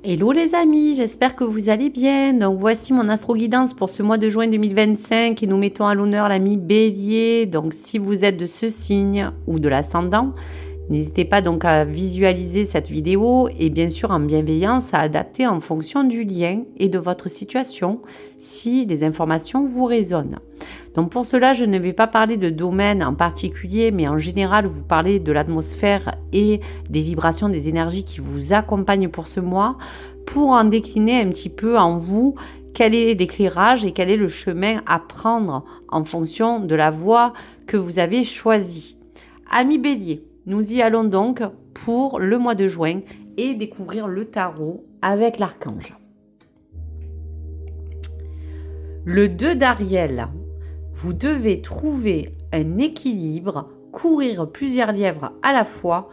Hello les amis, j'espère que vous allez bien. Donc voici mon astro-guidance pour ce mois de juin 2025 et nous mettons à l'honneur l'ami Bélier. Donc si vous êtes de ce signe ou de l'ascendant, n'hésitez pas donc à visualiser cette vidéo et bien sûr en bienveillance à adapter en fonction du lien et de votre situation si les informations vous résonnent. Donc pour cela, je ne vais pas parler de domaine en particulier, mais en général, vous parlez de l'atmosphère et des vibrations, des énergies qui vous accompagnent pour ce mois, pour en décliner un petit peu en vous quel est l'éclairage et quel est le chemin à prendre en fonction de la voie que vous avez choisie. Amis Bélier, nous y allons donc pour le mois de juin et découvrir le tarot avec l'archange. Le 2 d'Ariel. Vous devez trouver un équilibre, courir plusieurs lièvres à la fois,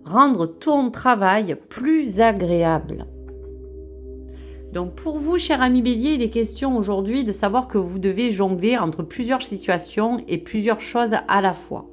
rendre ton travail plus agréable. Donc pour vous, cher ami Bélier, il est question aujourd'hui de savoir que vous devez jongler entre plusieurs situations et plusieurs choses à la fois.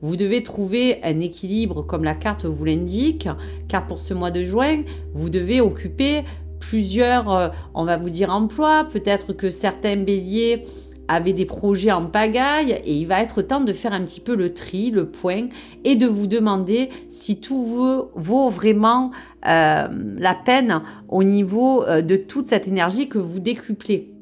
Vous devez trouver un équilibre comme la carte vous l'indique, car pour ce mois de juin, vous devez occuper plusieurs, on va vous dire, emplois. Peut-être que certains béliers avaient des projets en pagaille et il va être temps de faire un petit peu le tri, le point et de vous demander si tout vaut vraiment la peine au niveau de toute cette énergie que vous décuplez.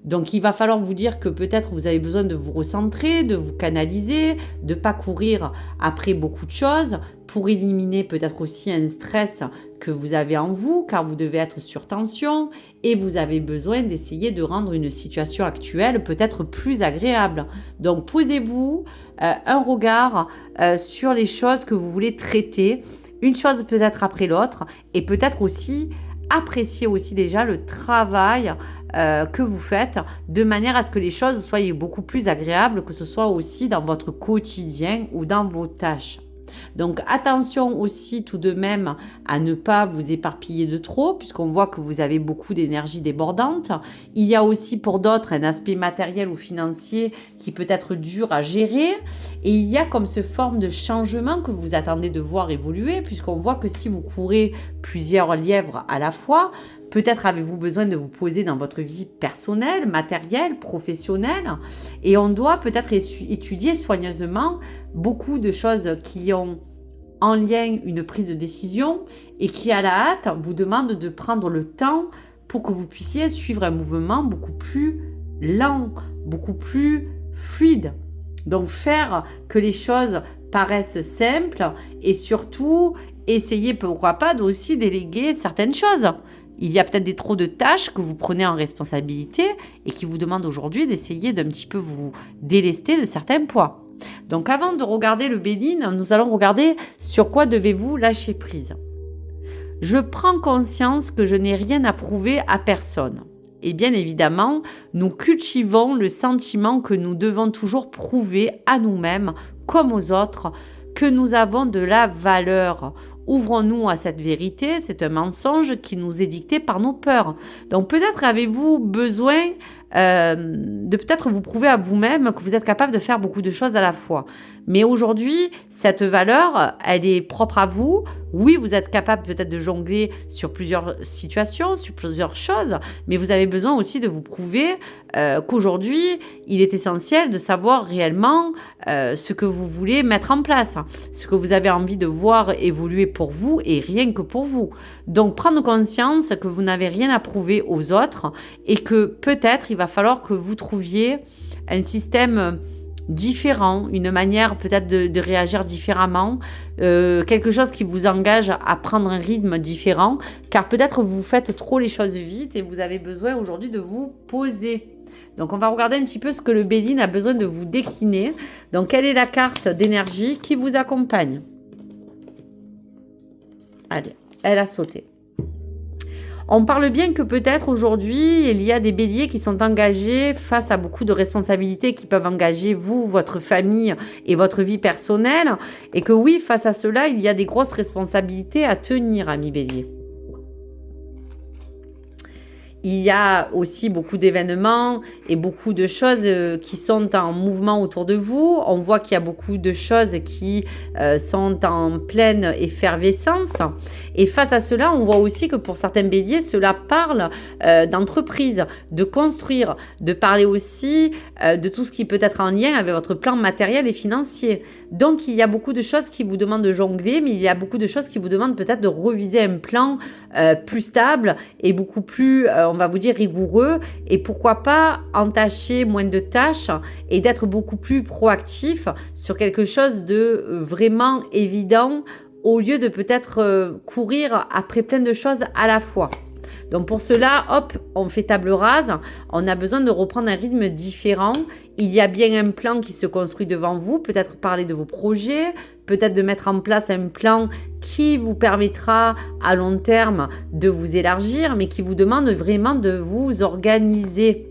Donc, il va falloir vous dire que peut-être vous avez besoin de vous recentrer, de vous canaliser, de ne pas courir après beaucoup de choses pour éliminer peut-être aussi un stress que vous avez en vous, car vous devez être sur tension et vous avez besoin d'essayer de rendre une situation actuelle peut-être plus agréable. Donc, posez-vous un regard sur les choses que vous voulez traiter, une chose peut-être après l'autre, et peut-être aussi appréciez aussi déjà le travail que vous faites de manière à ce que les choses soient beaucoup plus agréables, que ce soit aussi dans votre quotidien ou dans vos tâches. Donc attention aussi tout de même à ne pas vous éparpiller de trop, puisqu'on voit que vous avez beaucoup d'énergie débordante. Il y a aussi pour d'autres un aspect matériel ou financier qui peut être dur à gérer. Et il y a comme ce forme de changement que vous attendez de voir évoluer, puisqu'on voit que si vous courez plusieurs lièvres à la fois, peut-être avez-vous besoin de vous poser dans votre vie personnelle, matérielle, professionnelle. Et on doit peut-être étudier soigneusement beaucoup de choses qui ont en lien une prise de décision et qui, à la hâte, vous demandent de prendre le temps pour que vous puissiez suivre un mouvement beaucoup plus lent, beaucoup plus fluide. Donc, faire que les choses paraissent simples et surtout, essayer, pourquoi pas, d'aussi déléguer certaines choses. Il y a peut-être trop de tâches que vous prenez en responsabilité et qui vous demandent aujourd'hui d'essayer d'un petit peu vous délester de certains poids. Donc avant de regarder le Béline, nous allons regarder sur quoi devez-vous lâcher prise. Je prends conscience que je n'ai rien à prouver à personne. Et bien évidemment, nous cultivons le sentiment que nous devons toujours prouver à nous-mêmes, comme aux autres, que nous avons de la valeur. Ouvrons-nous à cette vérité, c'est un mensonge qui nous est dicté par nos peurs. Donc peut-être avez-vous besoin de peut-être vous prouver à vous-même que vous êtes capable de faire beaucoup de choses à la fois. Mais aujourd'hui, cette valeur, elle est propre à vous. Oui, vous êtes capable peut-être de jongler sur plusieurs situations, sur plusieurs choses, mais vous avez besoin aussi de vous prouver qu'aujourd'hui, il est essentiel de savoir réellement ce que vous voulez mettre en place, ce que vous avez envie de voir évoluer pour vous et rien que pour vous. Donc, prendre conscience que vous n'avez rien à prouver aux autres et que peut-être il va falloir que vous trouviez un système différent, une manière peut-être de réagir différemment, quelque chose qui vous engage à prendre un rythme différent, car peut-être vous faites trop les choses vite et vous avez besoin aujourd'hui de vous poser. Donc on va regarder un petit peu ce que le Béline a besoin de vous décliner. Donc quelle est la carte d'énergie qui vous accompagne? Allez, elle a sauté. On parle bien que peut-être aujourd'hui, il y a des béliers qui sont engagés face à beaucoup de responsabilités qui peuvent engager vous, votre famille et votre vie personnelle. Et que oui, face à cela, il y a des grosses responsabilités à tenir, amis béliers. Il y a aussi beaucoup d'événements et beaucoup de choses qui sont en mouvement autour de vous. On voit qu'il y a beaucoup de choses qui sont en pleine effervescence. Et face à cela, on voit aussi que pour certains béliers, cela parle d'entreprise, de construire, de parler aussi de tout ce qui peut être en lien avec votre plan matériel et financier. Donc, il y a beaucoup de choses qui vous demandent de jongler, mais il y a beaucoup de choses qui vous demandent peut-être de reviser un plan plus stable et beaucoup plus, on va vous dire, rigoureux. Et pourquoi pas entacher moins de tâches et d'être beaucoup plus proactif sur quelque chose de vraiment évident au lieu de peut-être courir après plein de choses à la fois. Donc pour cela, hop, on fait table rase. On a besoin de reprendre un rythme différent. Il y a bien un plan qui se construit devant vous. Peut-être parler de vos projets, peut-être de mettre en place un plan qui vous permettra à long terme de vous élargir, mais qui vous demande vraiment de vous organiser.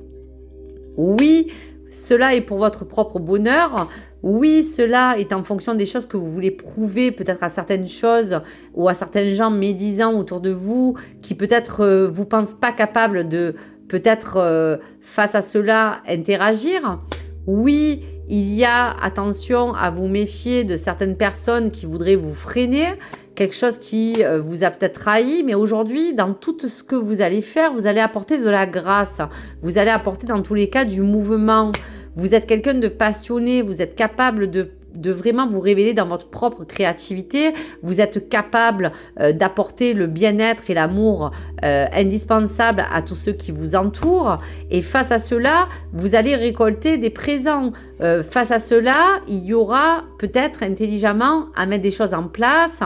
Oui, cela est pour votre propre bonheur. Oui, cela est en fonction des choses que vous voulez prouver, peut-être à certaines choses ou à certains gens médisants autour de vous qui peut-être vous pensent pas capables de peut-être face à cela interagir. Oui, il y a attention à vous méfier de certaines personnes qui voudraient vous freiner, quelque chose qui vous a peut-être trahi, mais aujourd'hui, dans tout ce que vous allez faire, vous allez apporter de la grâce. Vous allez apporter dans tous les cas du mouvement. Vous êtes quelqu'un de passionné, vous êtes capable de vraiment vous révéler dans votre propre créativité. Vous êtes capable d'apporter le bien-être et l'amour indispensable à tous ceux qui vous entourent. Et face à cela, vous allez récolter des présents. Face à cela, il y aura peut-être intelligemment à mettre des choses en place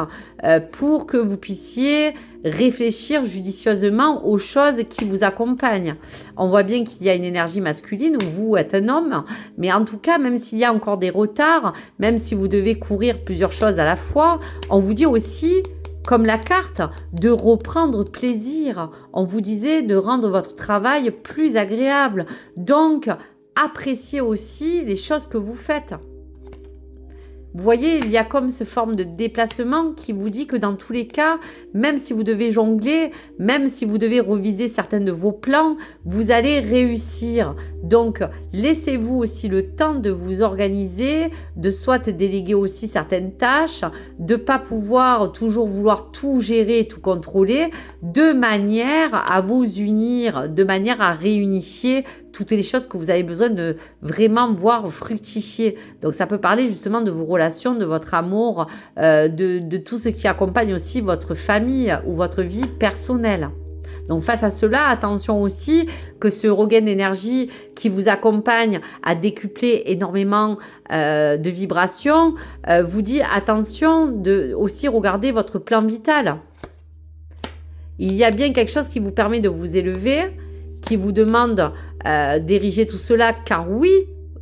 pour que vous puissiez réfléchir judicieusement aux choses qui vous accompagnent. On voit bien qu'il y a une énergie masculine où vous êtes un homme, mais en tout cas, même s'il y a encore des retards, même si vous devez courir plusieurs choses à la fois, on vous dit aussi, comme la carte, de reprendre plaisir. On vous disait de rendre votre travail plus agréable. Donc, appréciez aussi les choses que vous faites. Vous voyez, il y a comme cette forme de déplacement qui vous dit que dans tous les cas, même si vous devez jongler, même si vous devez reviser certains de vos plans, vous allez réussir. Donc, laissez-vous aussi le temps de vous organiser, de soit déléguer aussi certaines tâches, de ne pas pouvoir toujours vouloir tout gérer et tout contrôler, de manière à vous unir, de manière à réunifier toutes les choses que vous avez besoin de vraiment voir fructifier. Donc ça peut parler justement de vos relations, de votre amour, de tout ce qui accompagne aussi votre famille ou votre vie personnelle. Donc face à cela, attention aussi que ce regain d'énergie qui vous accompagne à décupler énormément de vibrations vous dit attention de aussi regarder votre plan vital. Il y a bien quelque chose qui vous permet de vous élever, qui vous demande d'ériger tout cela, car oui,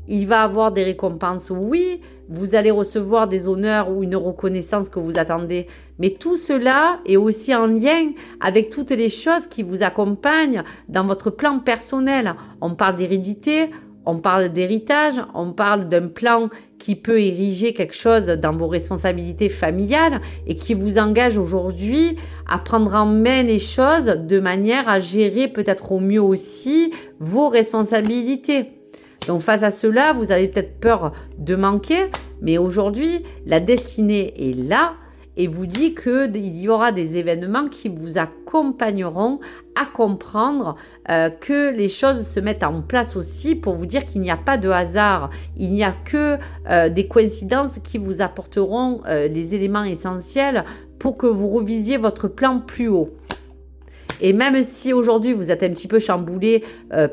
il va avoir des récompenses, oui, vous allez recevoir des honneurs ou une reconnaissance que vous attendez. Mais tout cela est aussi en lien avec toutes les choses qui vous accompagnent dans votre plan personnel. On parle d'hérédité, on parle d'héritage, on parle d'un plan qui peut ériger quelque chose dans vos responsabilités familiales et qui vous engage aujourd'hui à prendre en main les choses de manière à gérer peut-être au mieux aussi vos responsabilités. Donc face à cela, vous avez peut-être peur de manquer, mais aujourd'hui, la destinée est là et vous dit qu'il y aura des événements qui vous accompagneront à comprendre que les choses se mettent en place aussi pour vous dire qu'il n'y a pas de hasard, il n'y a que des coïncidences qui vous apporteront les éléments essentiels pour que vous revisiez votre plan plus haut. Et même si aujourd'hui vous êtes un petit peu chamboulé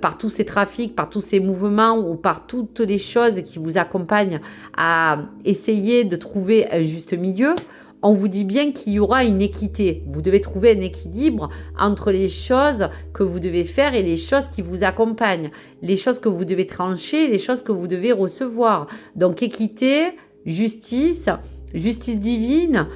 par tous ces trafics, par tous ces mouvements ou par toutes les choses qui vous accompagnent à essayer de trouver un juste milieu, on vous dit bien qu'il y aura une équité. Vous devez trouver un équilibre entre les choses que vous devez faire et les choses qui vous accompagnent. Les choses que vous devez trancher et les choses que vous devez recevoir. Donc équité, justice, justice divine,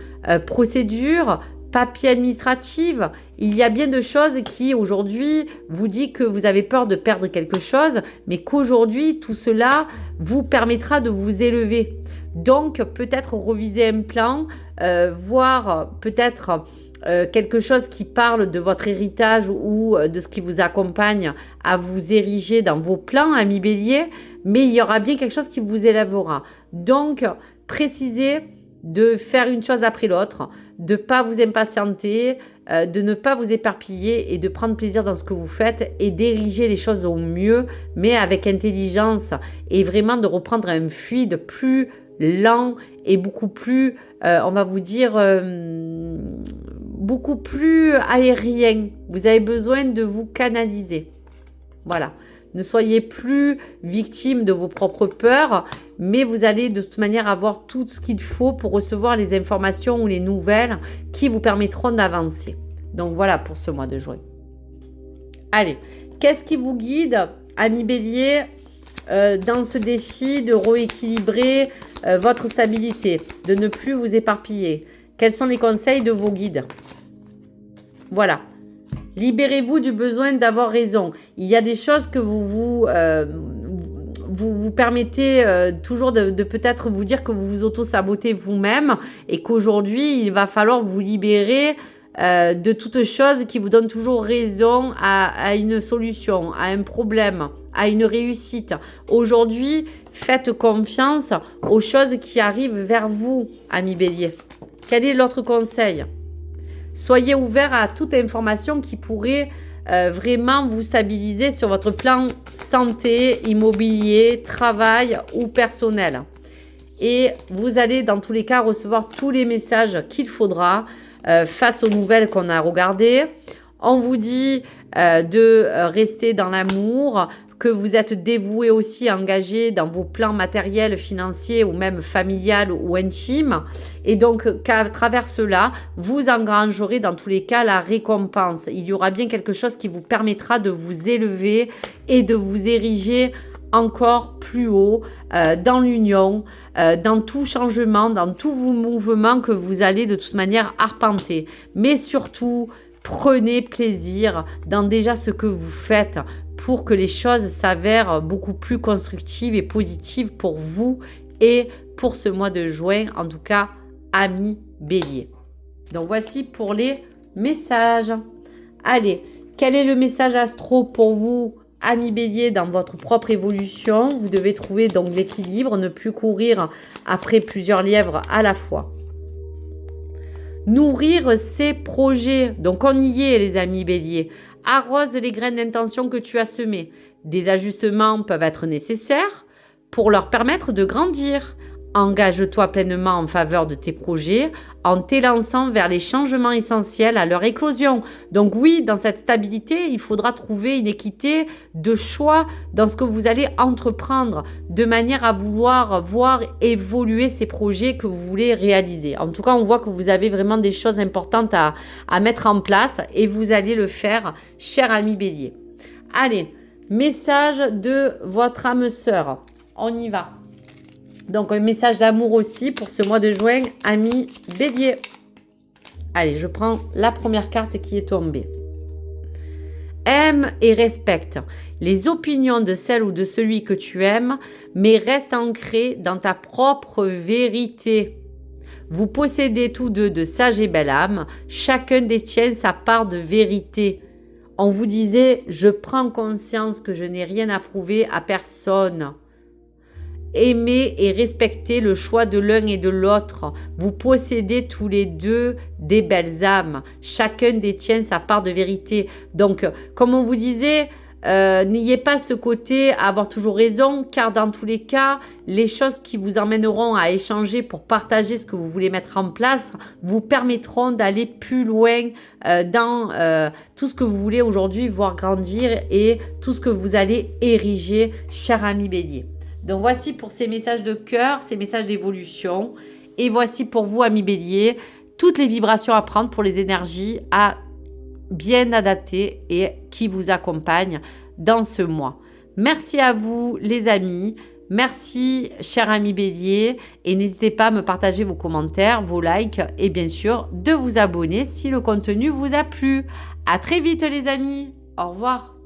procédure, papier administratif, il y a bien de choses qui aujourd'hui vous dit que vous avez peur de perdre quelque chose, mais qu'aujourd'hui tout cela vous permettra de vous élever. Donc peut-être reviser un plan, voir peut-être quelque chose qui parle de votre héritage ou de ce qui vous accompagne à vous ériger dans vos plans, ami Bélier, mais il y aura bien quelque chose qui vous élèvera. Donc, précisez de faire une chose après l'autre, de ne pas vous impatienter, de ne pas vous éparpiller et de prendre plaisir dans ce que vous faites et d'ériger les choses au mieux, mais avec intelligence et vraiment de reprendre un fluide plus lent et beaucoup plus, on va vous dire, beaucoup plus aérien. Vous avez besoin de vous canaliser. Voilà. Ne soyez plus victime de vos propres peurs, mais vous allez de toute manière avoir tout ce qu'il faut pour recevoir les informations ou les nouvelles qui vous permettront d'avancer. Donc voilà pour ce mois de juin. Allez, qu'est-ce qui vous guide, ami Bélier, dans ce défi de rééquilibrer votre stabilité, de ne plus vous éparpiller? Quels sont les conseils de vos guides? Voilà. Libérez-vous du besoin d'avoir raison. Il y a des choses que vous permettez toujours de peut-être vous dire que vous vous auto-sabotez vous-même et qu'aujourd'hui, il va falloir vous libérer de toute chose qui vous donne toujours raison à une solution, à un problème, à une réussite. Aujourd'hui, faites confiance aux choses qui arrivent vers vous, ami Bélier. Quel est l'autre conseil? Soyez ouvert à toute information qui pourrait vraiment vous stabiliser sur votre plan santé, immobilier, travail ou personnel. Et vous allez dans tous les cas recevoir tous les messages qu'il faudra face aux nouvelles qu'on a regardées. On vous dit de rester dans l'amour, que vous êtes dévoué aussi, engagé dans vos plans matériels, financiers ou même familial ou intime. Et donc, qu'à travers cela, vous engrangerez dans tous les cas la récompense. Il y aura bien quelque chose qui vous permettra de vous élever et de vous ériger encore plus haut dans l'union, dans tout changement, dans tous vos mouvements que vous allez de toute manière arpenter. Mais surtout, prenez plaisir dans déjà ce que vous faites pour que les choses s'avèrent beaucoup plus constructives et positives pour vous et pour ce mois de juin, en tout cas, amis Bélier. Donc voici pour les messages. Allez, quel est le message astro pour vous, amis Bélier, dans votre propre évolution? Vous devez trouver donc l'équilibre, ne plus courir après plusieurs lièvres à la fois. Nourrir ses projets. Donc on y est, les amis Bélier. Arrose les graines d'intention que tu as semées. Des ajustements peuvent être nécessaires pour leur permettre de grandir. Engage-toi pleinement en faveur de tes projets en t'élançant vers les changements essentiels à leur éclosion. Donc oui, dans cette stabilité, il faudra trouver une équité de choix dans ce que vous allez entreprendre de manière à vouloir voir évoluer ces projets que vous voulez réaliser. En tout cas, on voit que vous avez vraiment des choses importantes à mettre en place et vous allez le faire, cher ami Bélier. Allez, message de votre âme sœur. On y va. Donc, un message d'amour aussi pour ce mois de juin, ami Bélier. Allez, je prends la première carte qui est tombée. Aime et respecte les opinions de celle ou de celui que tu aimes, mais reste ancré dans ta propre vérité. Vous possédez tous deux de sages et belles âmes, chacun détient sa part de vérité. On vous disait, je prends conscience que je n'ai rien à prouver à personne. Aimez et respectez le choix de l'un et de l'autre. Vous possédez tous les deux des belles âmes. Chacun détient sa part de vérité. Donc, comme on vous disait, n'ayez pas ce côté à avoir toujours raison, car dans tous les cas, les choses qui vous emmèneront à échanger pour partager ce que vous voulez mettre en place vous permettront d'aller plus loin dans tout ce que vous voulez aujourd'hui voir grandir et tout ce que vous allez ériger, cher ami Bélier. Donc voici pour ces messages de cœur, ces messages d'évolution. Et voici pour vous, amis Bélier, toutes les vibrations à prendre pour les énergies à bien adapter et qui vous accompagnent dans ce mois. Merci à vous, les amis. Merci, cher ami Bélier. Et n'hésitez pas à me partager vos commentaires, vos likes et bien sûr de vous abonner si le contenu vous a plu. À très vite, les amis. Au revoir.